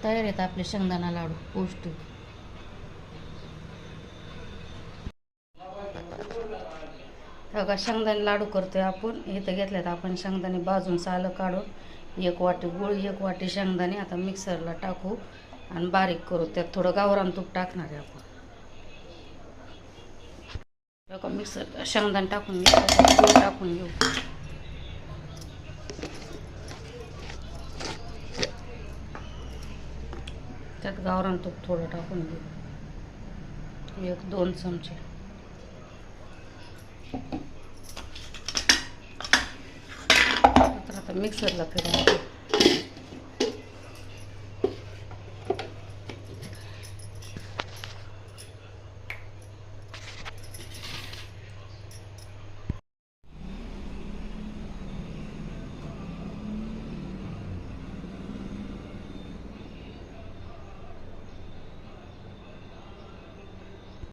तयार आहेत आपले शेंगदाणा लाडू पौष्टिक. बघा शेंगदाणे लाडू करतोय आपण. इथं घेतल्यात आपण शेंगदाणे भाजून सालं काढून. 1 वाटी गूळ, 1 वाटी शेंगदाणे आता मिक्सरला टाकू आणि बारीक करू. त्यात थोडं गावरान तूप टाकणार आहे आपण. बघा मिक्सर शेंगदाणे टाकून घेऊ, गूळ टाकून घेऊ. त्यात गावरान तूप थोडं टाकून घेऊ, 1-2 चमचे. आता मिक्सरला फिरवू.